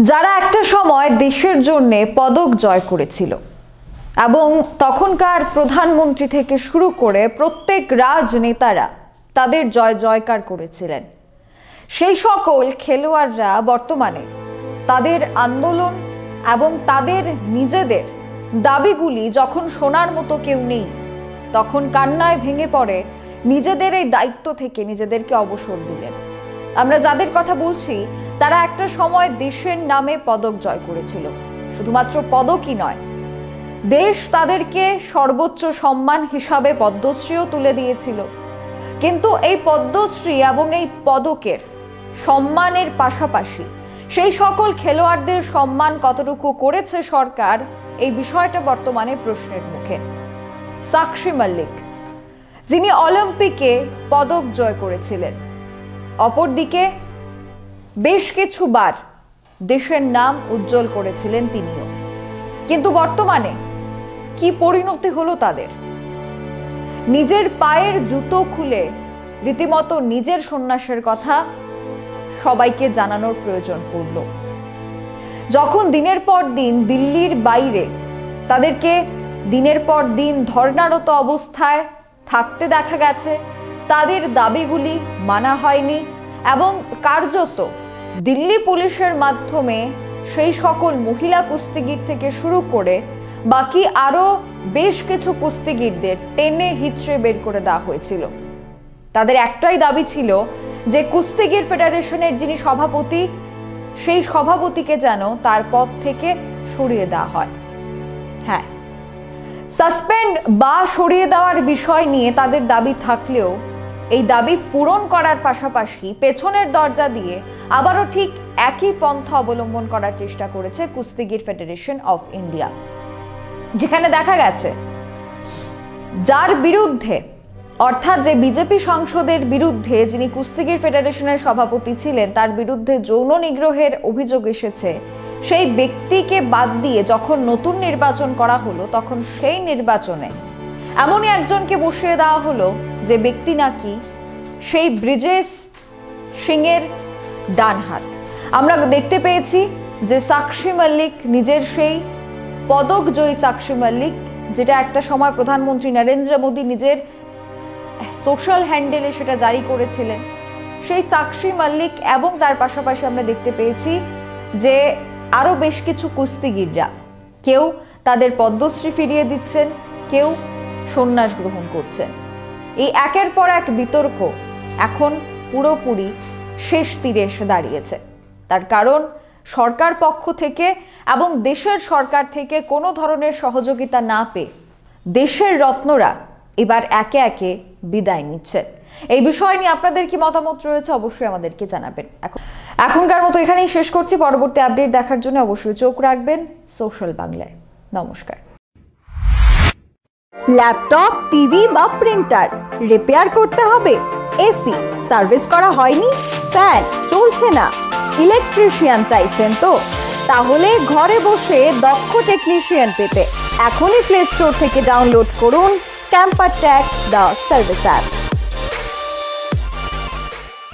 যারা একটা সময় দেশের জন্য পদক জয় করেছিল এবং তখনকার প্রধানমন্ত্রী থেকে শুরু করে প্রত্যেক রাজনেতারা তাদের জয় জয়কার করেছিলেন, সেই সকল খেলোয়াড়রা বর্তমানে তাদের আন্দোলন এবং তাদের নিজেদের দাবিগুলি যখন শোনার মতো কেউ নেই, তখন কান্নায় ভেঙে পড়ে নিজেদের এই দায়িত্ব থেকে নিজেদেরকে অবসর দিলেন। আমরা যাদের কথা বলছি তারা একটা সময় দেশের নামে পদক জয় করেছিল। শুধুমাত্র পদকই নয়, দেশ তাদেরকে সর্বোচ্চ সম্মান হিসাবে পদ্মশ্রীও তুলে দিয়েছিল। কিন্তু এই পদ্মশ্রী এবং এই পদকের সম্মানের পাশাপাশি সেই সকল খেলোয়াড়দের সম্মান কতটুকু করেছে সরকার, এই বিষয়টা বর্তমানে প্রশ্নের মুখে। সাক্ষী মল্লিক, যিনি অলিম্পিকে পদক জয় করেছিলেন, অপরদিকে বেশ কিছুবার দেশের নাম উজ্জ্বল করেছিলেন তিনিও, কিন্তু বর্তমানে কি পরিণতি হলো তাদের? নিজের পায়ের জুতো খুলে রীতিমতো নিজের সন্ন্যাসের কথা সবাইকে জানানোর প্রয়োজন পড়ল। যখন দিনের পর দিন দিল্লির বাইরে তাদেরকে দিনের পর দিন ধর্নারত অবস্থায় থাকতে দেখা গেছে, তাদের দাবিগুলি মানা হয়নি এবং কার্যত দিল্লি পুলিশের মাধ্যমে সেই সকল মহিলা কুস্তিগির থেকে শুরু করে বাকি আরো বেশ কিছু কুস্তিগিরদের টেনে হিচড়ে বের করে দেওয়া হয়েছিল। তাদের একটাই দাবি ছিল যে কুস্তিগির ফেডারেশনের যিনি সভাপতি, সেই সভাপতিকে যেন তার পদ থেকে সরিয়ে দেওয়া হয়। হ্যাঁ, সাসপেন্ড বা সরিয়ে দেওয়ার বিষয় নিয়ে তাদের দাবি থাকলেও এই দাবি পূরণ করার পাশাপাশি পেছনের দরজা দিয়ে আবারও ঠিক একই পন্থা অবলম্বন করার চেষ্টা করেছে কুস্তিগির ফেডারেশন অফ ইন্ডিয়া, যেখানে দেখা গেছে যার বিরুদ্ধে, অর্থাৎ যে বিজেপি সাংসদের বিরুদ্ধে যিনি কুস্তিগির ফেডারেশনের সভাপতি ছিলেন, তার বিরুদ্ধে যৌন নিগ্রহের অভিযোগ এসেছে, সেই ব্যক্তিকে বাদ দিয়ে যখন নতুন নির্বাচন করা হলো, তখন সেই নির্বাচনে এমনই একজনকে বসিয়ে দেওয়া হলো যে ব্যক্তি নাকি সেই ব্রিজেশ সিংয়ের ডান হাত। আমরা দেখতে পেয়েছি যে সাক্ষী মল্লিক, নিজের সেই পদক জয়ী সাক্ষী মল্লিক, যেটা একটা সময় প্রধানমন্ত্রী নরেন্দ্র মোদী নিজের সোশ্যাল হ্যান্ডেলে সেটা জারি করেছিলেন, সেই সাক্ষী মল্লিক এবং তার পাশাপাশি আমরা দেখতে পেয়েছি যে আরো বেশ কিছু কুস্তিগিররা কেউ তাদের পদ্মশ্রী ফিরিয়ে দিচ্ছেন, কেউ সন্ন্যাস গ্রহণ করছেন। এই একের পর এক বিতর্ক এখন পুরোপুরি শেষ তীরে এসে দাঁড়িয়েছে। তার কারণ সরকার পক্ষ থেকে এবং দেশের সরকার থেকে কোনো ধরনের সহযোগিতা না পেয়ে দেশের রত্নরা এবার একে একে বিদায় নিচ্ছে। এই বিষয় নিয়ে আপনাদের কি মতামত রয়েছে অবশ্যই আমাদেরকে জানাবেন। এখনকার মতো এখানেই শেষ করছি। পরবর্তী আপডেট দেখার জন্য অবশ্যই চোখ রাখবেন সোশ্যাল বাংলায়। নমস্কার। ল্যাপটপ, টিভি বা প্রিন্টার রিপেয়ার করতে হবে? এসি সার্ভিস করা হয়নি? ফ্যান চলছে না? ইলেকট্রিশিয়ান চাইছেন তো? তাহলে ঘরে বসে দক্ষ টেকনিশিয়ান পেতে এখনই প্লে স্টোর থেকে ডাউনলোড করুন scamper take the service app.